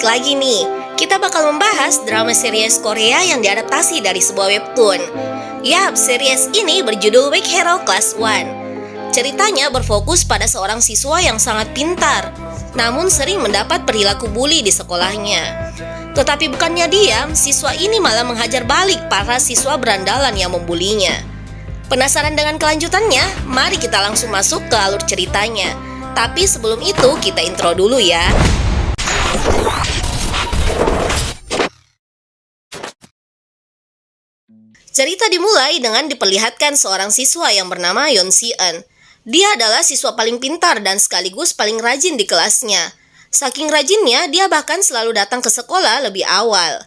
balik lagi nih. Kita bakal membahas drama series Korea yang diadaptasi dari sebuah webtoon. Yap, series ini berjudul Weak Hero Class 1. Ceritanya berfokus pada seorang siswa yang sangat pintar, namun sering mendapat perilaku bully di sekolahnya. Tetapi bukannya diam, siswa ini malah menghajar balik para siswa berandalan yang membulinya. Penasaran dengan kelanjutannya? Mari kita langsung masuk ke alur ceritanya. Tapi sebelum itu, kita intro dulu ya. Cerita dimulai dengan diperlihatkan seorang siswa yang bernama Yeon Si-eun. Dia adalah siswa paling pintar dan sekaligus paling rajin di kelasnya. Saking rajinnya, dia bahkan selalu datang ke sekolah lebih awal.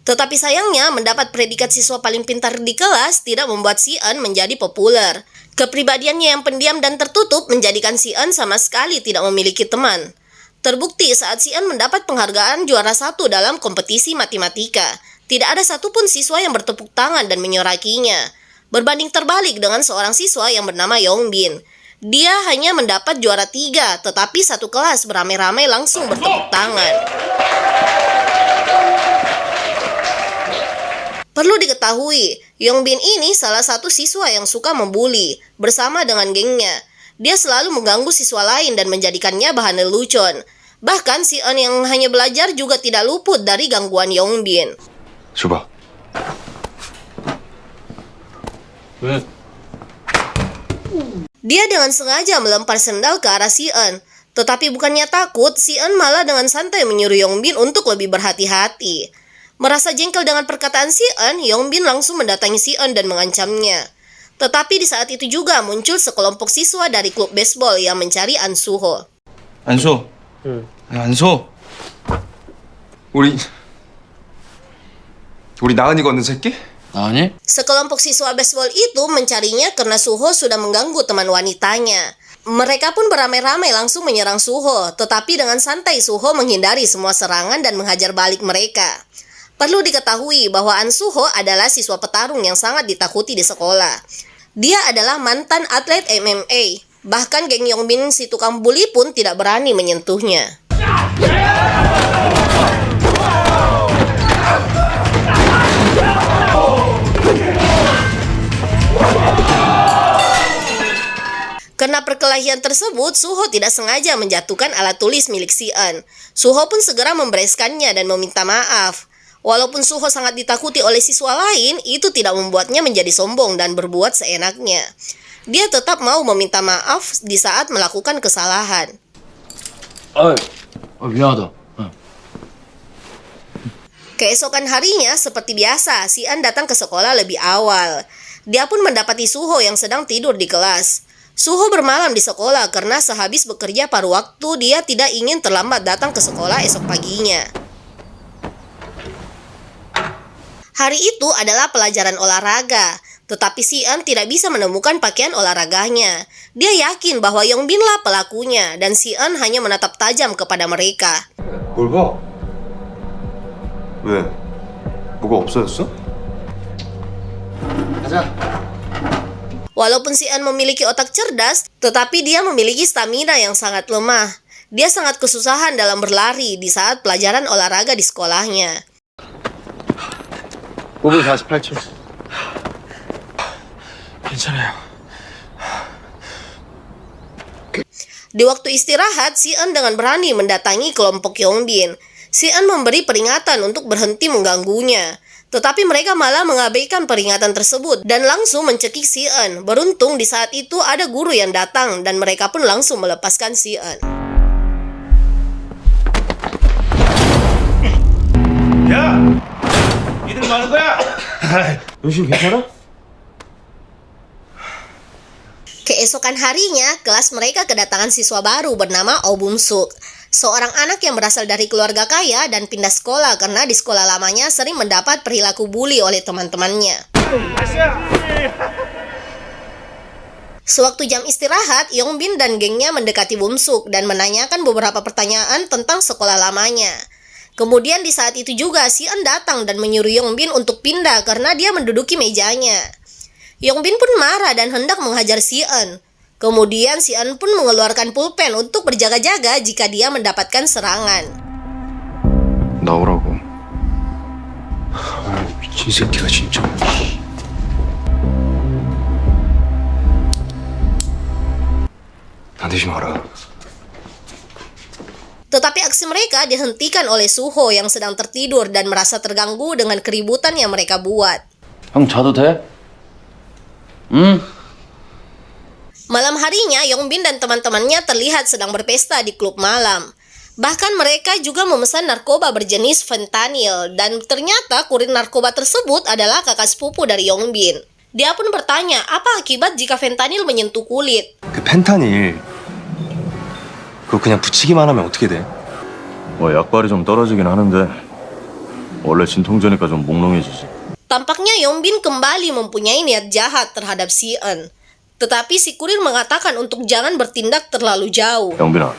Tetapi sayangnya, mendapat predikat siswa paling pintar di kelas tidak membuat Si-eun menjadi populer. Kepribadiannya yang pendiam dan tertutup menjadikan Si-eun sama sekali tidak memiliki teman. Terbukti saat Si-eun mendapat penghargaan juara 1 dalam kompetisi matematika. Tidak ada satupun siswa yang bertepuk tangan dan menyorakinya. Berbanding terbalik dengan seorang siswa yang bernama Yongbin. Dia hanya mendapat juara 3, tetapi satu kelas beramai-ramai langsung bertepuk tangan. Perlu diketahui, Yongbin ini salah satu siswa yang suka membuli bersama dengan gengnya. Dia selalu mengganggu siswa lain dan menjadikannya bahan lelucon. Bahkan Si-eun yang hanya belajar juga tidak luput dari gangguan Yongbin. Coba. Dia dengan sengaja melempar sendal ke arah Si-eun. Tetapi bukannya takut, Si-eun malah dengan santai menyuruh Yongbin untuk lebih berhati-hati. Merasa jengkel dengan perkataan Si-eun, Yongbin langsung mendatangi Si-eun dan mengancamnya. Tetapi di saat itu juga muncul sekelompok siswa dari klub baseball yang mencari An Suho. 안소. 안소. 우리 나은이가 얻는 새끼? 나은이? Sekelompok siswa baseball itu mencarinya karena Suho sudah mengganggu teman wanitanya. Mereka pun beramai-ramai langsung menyerang Suho, tetapi dengan santai Suho menghindari semua serangan dan menghajar balik mereka. Perlu diketahui bahwa An Suho adalah siswa petarung yang sangat ditakuti di sekolah. Dia adalah mantan atlet MMA. Bahkan geng Yongbin si tukang bully pun tidak berani menyentuhnya. Karena perkelahian tersebut, Suho tidak sengaja menjatuhkan alat tulis milik Si-eun. Suho pun segera membereskannya dan meminta maaf. Walaupun Suho sangat ditakuti oleh siswa lain, itu tidak membuatnya menjadi sombong dan berbuat seenaknya. Dia tetap mau meminta maaf di saat melakukan kesalahan. 미안하다. Keesokan harinya, seperti biasa, Si-eun datang ke sekolah lebih awal. Dia pun mendapati Suho yang sedang tidur di kelas. Suho bermalam di sekolah karena sehabis bekerja paruh waktu, dia tidak ingin terlambat datang ke sekolah esok paginya. Hari itu adalah pelajaran olahraga, tetapi Si-eun tidak bisa menemukan pakaian olahraganya. Dia yakin bahwa Yongbin lah pelakunya, dan Si-eun hanya menatap tajam kepada mereka. 뭘 봐? 왜? 뭐가 없어졌어? 가자. Walaupun Si-eun memiliki otak cerdas, tetapi dia memiliki stamina yang sangat lemah. Dia sangat kesusahan dalam berlari di saat pelajaran olahraga di sekolahnya. 5분 48초. 괜찮아요. Di waktu istirahat, Si-eun dengan berani mendatangi kelompok Yongbin. Si-eun memberi peringatan untuk berhenti mengganggunya. Tetapi mereka malah mengabaikan peringatan tersebut dan langsung mencekik Si-eun. Beruntung di saat itu ada guru yang datang dan mereka pun langsung melepaskan Si-eun. 야! 니들 뭐 하는 거야? 요즘 괜찮아? Keesokan harinya, kelas mereka kedatangan siswa baru bernama Oh Bum-suk. Seorang anak yang berasal dari keluarga kaya dan pindah sekolah karena di sekolah lamanya sering mendapat perilaku bully oleh teman-temannya. Sewaktu jam istirahat, Yongbin dan gengnya mendekati Bum-suk dan menanyakan beberapa pertanyaan tentang sekolah lamanya. Kemudian di saat itu juga Si-eun datang dan menyuruh Yongbin untuk pindah karena dia menduduki mejanya. Yongbin pun marah dan hendak menghajar Si-eun. Kemudian Si-eun pun mengeluarkan pulpen untuk berjaga-jaga jika dia mendapatkan serangan. 나오라고. 미친 새끼가 진짜. 나대지 마라. Tetapi aksi mereka dihentikan oleh Suho yang sedang tertidur dan merasa terganggu dengan keributan yang mereka buat. 형 자도 돼? Malam harinya, Yongbin dan teman-temannya terlihat sedang berpesta di klub malam. Bahkan mereka juga memesan narkoba berjenis fentanyl dan ternyata kurir narkoba tersebut adalah kakak sepupu dari Yongbin. Dia pun bertanya, apa akibat jika fentanyl menyentuh kulit? 그 펜타닐. 그거 그냥 붙이기만 하면 어떻게 돼? 뭐 약발이 좀 떨어지긴 하는데 원래 진통제니까 좀 몽롱해지지. Tampaknya Yongbin kembali mempunyai niat jahat terhadap Si-eun. Tetapi si kurir mengatakan untuk jangan bertindak terlalu jauh. 영빈아.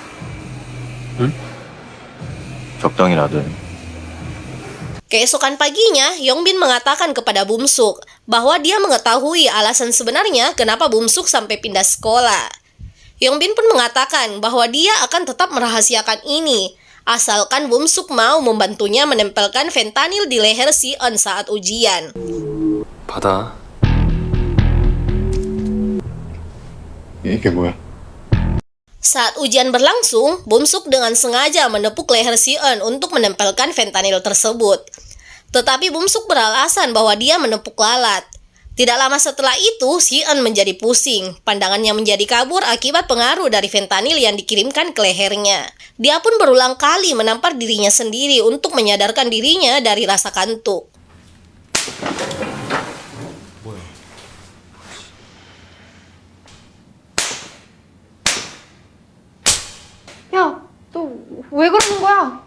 응? 적당히 나대. Keesokan paginya, Yongbin mengatakan kepada Bumsuk bahwa dia mengetahui alasan sebenarnya kenapa Bumsuk sampai pindah sekolah. Yongbin pun mengatakan bahwa dia akan tetap merahasiakan ini, asalkan Bumsuk mau membantunya menempelkan fentanyl di leher Si-eun saat ujian. 받아. 이게 뭐야? Saat ujian berlangsung, Bumsuk dengan sengaja menepuk leher Si-eun untuk menempelkan fentanyl tersebut. Tetapi Bumsuk beralasan bahwa dia menepuk lalat. Tidak lama setelah itu, Si-eun menjadi pusing. Pandangannya menjadi kabur akibat pengaruh dari fentanyl yang dikirimkan ke lehernya. Dia pun berulang kali menampar dirinya sendiri untuk menyadarkan dirinya dari rasa kantuk. 야, 너 왜 그러는 거야?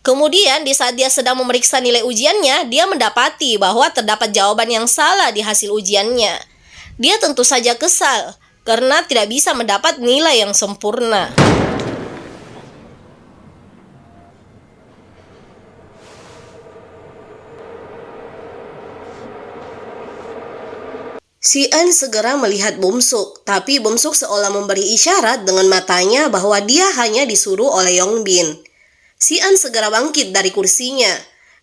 Kemudian di saat dia sedang memeriksa nilai ujiannya, dia mendapati bahwa terdapat jawaban yang salah di hasil ujiannya. Dia tentu saja kesal karena tidak bisa mendapat nilai yang sempurna. Si-eun segera melihat Bumsuk, tapi Bumsuk seolah memberi isyarat dengan matanya bahwa dia hanya disuruh oleh Yongbin. Si-eun segera bangkit dari kursinya.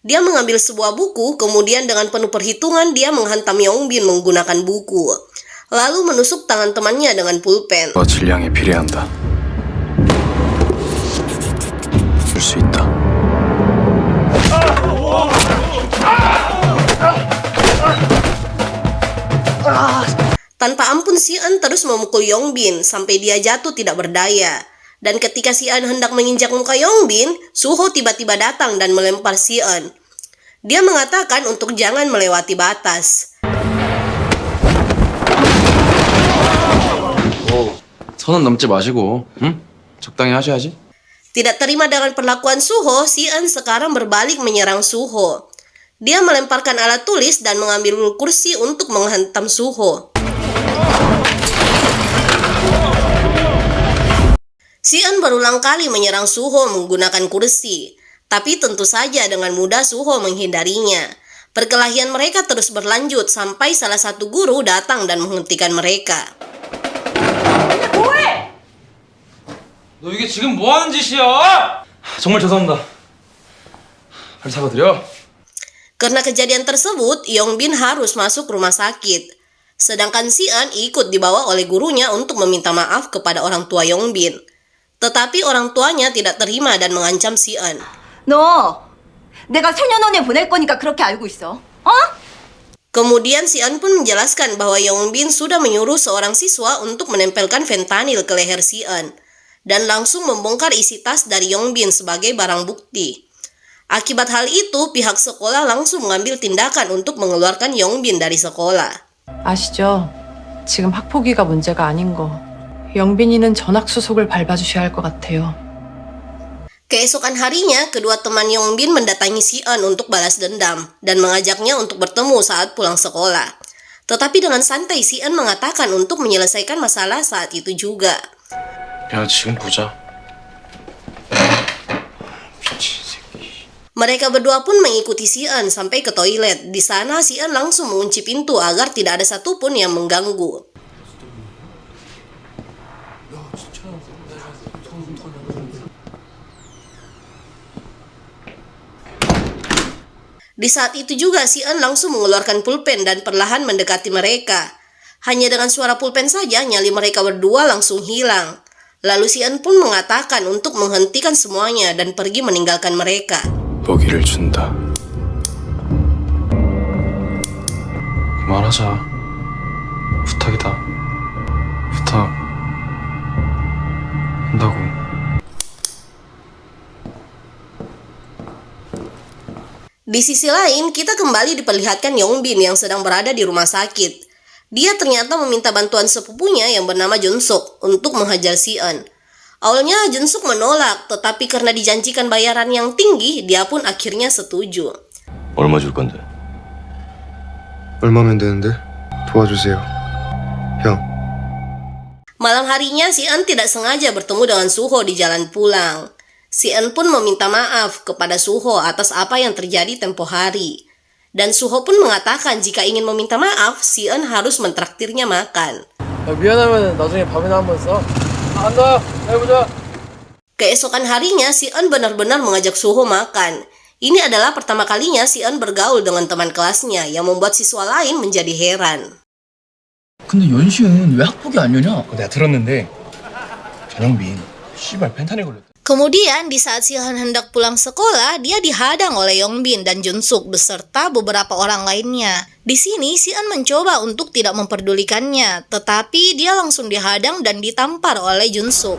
Dia mengambil sebuah buku, kemudian dengan penuh perhitungan dia menghantam Yongbin menggunakan buku. Lalu menusuk tangan temannya dengan pulpen. 너 질량이 비례한다. 줄 수 있다. Tanpa ampun Si-eun terus memukul Yongbin sampai dia jatuh tidak berdaya. Dan ketika Si-eun hendak menginjak muka Yongbin, Suho tiba-tiba datang dan melempar Si-eun. Dia mengatakan untuk jangan melewati batas. 선은 넘지 마시고, 응? 적당히 하셔야지. Tidak terima dengan perlakuan Suho, Si-eun sekarang berbalik menyerang Suho. Dia melemparkan alat tulis dan mengambil kursi untuk menghantam Suho. Si-eun berulang kali menyerang Suho menggunakan kursi, tapi tentu saja dengan mudah Suho menghindarinya. Perkelahian mereka terus berlanjut sampai salah satu guru datang dan menghentikan mereka. 너 이게 지금 뭐 하는 짓이야? 정말 죄송합니다. 빨리 사과드려. Karena kejadian tersebut, Yongbin harus masuk rumah sakit. Sedangkan Si-eun ikut dibawa oleh gurunya untuk meminta maaf kepada orang tua Yongbin. Tetapi orang tuanya tidak terima dan mengancam Si-eun. 너 내가 소년원에 보낼 거니까 그렇게 알고 있어. 어? Kemudian Si-eun pun menjelaskan bahwa Yongbin sudah menyuruh seorang siswa untuk menempelkan fentanyl ke leher Si-eun dan langsung membongkar isi tas dari Yongbin sebagai barang bukti. Akibat hal itu, pihak sekolah langsung mengambil tindakan untuk mengeluarkan Yongbin dari sekolah. 아시죠? 지금 학폭위가 문제가 아닌 거. 영빈이는 전학수속을 밟아주셔야 할 것 같아요. Keesokan harinya, kedua teman Yongbin mendatangi Si-eun untuk balas dendam dan mengajaknya untuk bertemu saat pulang sekolah. Tetapi dengan santai Si-eun mengatakan untuk menyelesaikan masalah saat itu juga. 야, 지금 보자. 미친 새끼. Mereka berdua pun mengikuti Si-eun sampai ke toilet. Di sana Si-eun langsung mengunci pintu agar tidak ada satupun yang mengganggu. Di saat itu juga Si-eun langsung mengeluarkan pulpen dan perlahan mendekati mereka. Hanya dengan suara pulpen saja nyali mereka berdua langsung hilang. Lalu Si-eun pun mengatakan untuk menghentikan semuanya dan pergi meninggalkan mereka. 먹이를 준다. 그만하자. 부탁이다. 부탁. 한다고. Di sisi lain, kita kembali diperlihatkan Yongbin yang sedang berada di rumah sakit. Dia ternyata meminta bantuan sepupunya yang bernama Junsuk untuk menghajar Si-eun. Awalnya Junsuk menolak, tetapi karena dijanjikan bayaran yang tinggi, dia pun akhirnya setuju. 얼마 줄 건데? 얼마면 되는데? 도와주세요. 형. Malam harinya Si-eun tidak sengaja bertemu dengan Suho di jalan pulang. Si-eun pun meminta maaf kepada Suho atas apa yang terjadi tempo hari. Dan Suho pun mengatakan jika ingin meminta maaf, Si-eun harus mentraktirnya makan. 미안하면 나중에 밥이나 한번 써. 간다. 해보자. Keesokan harinya, Si-eun benar-benar mengajak Suho makan. Ini adalah pertama kalinya Si-eun bergaul dengan teman kelasnya yang membuat siswa lain menjadi heran. 근데 연시은 왜 학폭이 안 여냐? 내가 들었는데 전영빈 씨발 펜타닐 걸렸다. Kemudian di saat Si-eun hendak pulang sekolah, dia dihadang oleh Yongbin dan Junsuk beserta beberapa orang lainnya. Di sini Si-eun mencoba untuk tidak memperdulikannya, tetapi dia langsung dihadang dan ditampar oleh Junsuk.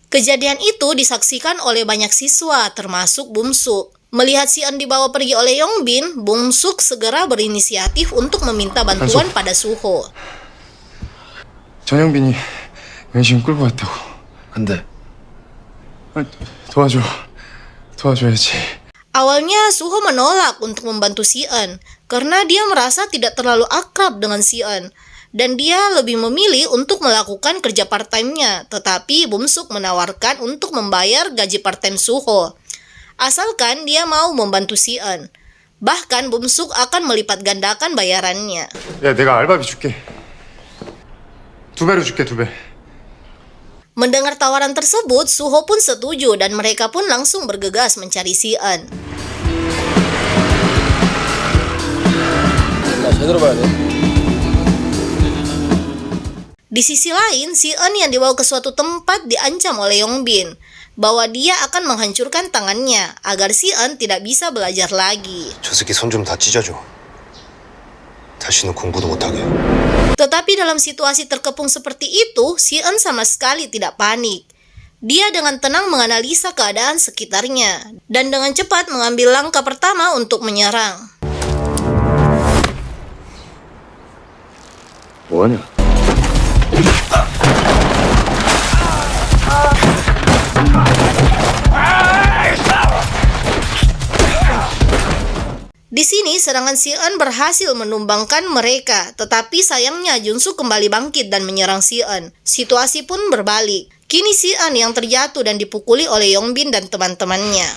Kejadian itu disaksikan oleh banyak siswa, termasuk Bumsuk. Melihat Si-eun dibawa pergi oleh Yongbin, Bumsuk segera berinisiatif untuk meminta bantuan pada Suho. 전영빈이 연신 끌고 갔다고. 안 돼. 도와줘야지. Awalnya Suho menolak untuk membantu Si-eun karena dia merasa tidak terlalu akrab dengan Si-eun dan dia lebih memilih untuk melakukan kerja part-time-nya, tetapi Bumsuk menawarkan untuk membayar gaji part-time Suho asalkan dia mau membantu Si-eun. Bahkan Bumsuk akan melipat gandakan bayarannya. 야, 내가 알바비 줄게. 2배로 줄게, 2배. Mendengar tawaran tersebut, Suho pun setuju dan mereka pun langsung bergegas mencari Si-eun. 나 제대로 봐야 돼. Di sisi lain, Si-eun yang dibawa ke suatu tempat diancam oleh Yongbin bahwa dia akan menghancurkan tangannya agar Si-eun tidak bisa belajar lagi. 저 새끼 손 좀 다 찢어줘. 다시는 공부도 못하게. Tetapi dalam situasi terkepung seperti itu, Si-eun sama sekali tidak panik. Dia dengan tenang menganalisa keadaan sekitarnya dan dengan cepat mengambil langkah pertama untuk menyerang. 뭐하냐? Di sini serangan Si-eun berhasil menumbangkan mereka, tetapi sayangnya Junsuk kembali bangkit dan menyerang Si-eun. Situasi pun berbalik. Kini Si-eun yang terjatuh dan dipukuli oleh Yongbin dan teman-temannya.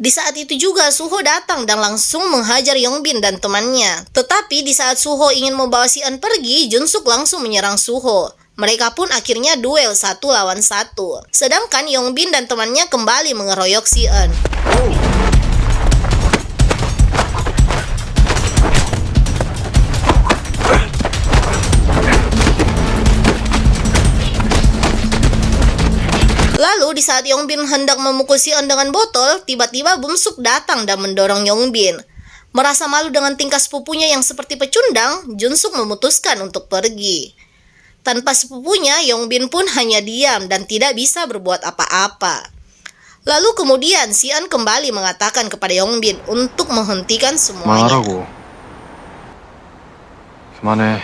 Di saat itu juga Suho datang dan langsung menghajar Yongbin dan temannya. Tetapi di saat Suho ingin membawa Si-eun pergi, Junsuk langsung menyerang Suho. Mereka pun akhirnya duel 1 lawan 1. Sedangkan Yongbin dan temannya kembali mengeroyok Si-eun. Lalu di saat Yongbin hendak memukul Si-eun dengan botol, tiba-tiba Bumsuk datang dan mendorong Yongbin. Merasa malu dengan tingkah sepupunya yang seperti pecundang, Junsuk memutuskan untuk pergi. Tanpa sepupunya, Yongbin pun hanya diam dan tidak bisa berbuat apa-apa. Lalu kemudian Si-eun kembali mengatakan kepada Yongbin untuk menghentikan semuanya. 그만하라고. 그만해.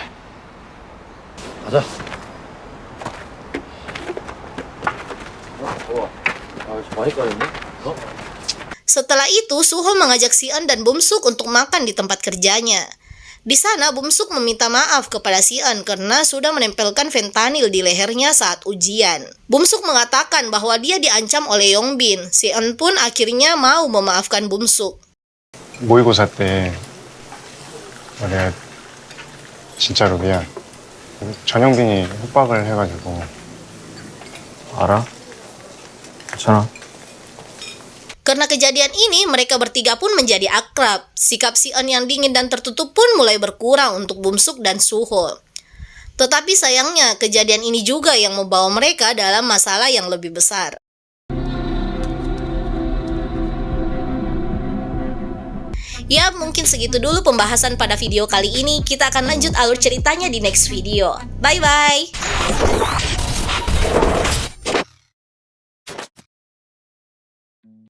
가자. Setelah itu, Suho mengajak Si-eun dan Bum-suk untuk makan di tempat kerjanya. Di sana, Bum-suk meminta maaf kepada Si-eun karena sudah menempelkan fentanyl di lehernya saat ujian. Bum-suk mengatakan bahwa dia diancam oleh Yongbin. Si-eun pun akhirnya mau memaafkan Bum-suk. 모의고사 때 내가 진짜로 미안. 전영빈이 협박을 해가지고. 알아? 괜찮아. Karena kejadian ini, mereka bertiga pun menjadi akrab. Sikap Si-eun yang dingin dan tertutup pun mulai berkurang untuk Bum-suk dan Suho. Tetapi sayangnya, kejadian ini juga yang membawa mereka dalam masalah yang lebih besar. Ya, mungkin segitu dulu pembahasan pada video kali ini. Kita akan lanjut alur ceritanya di next video. Bye-bye!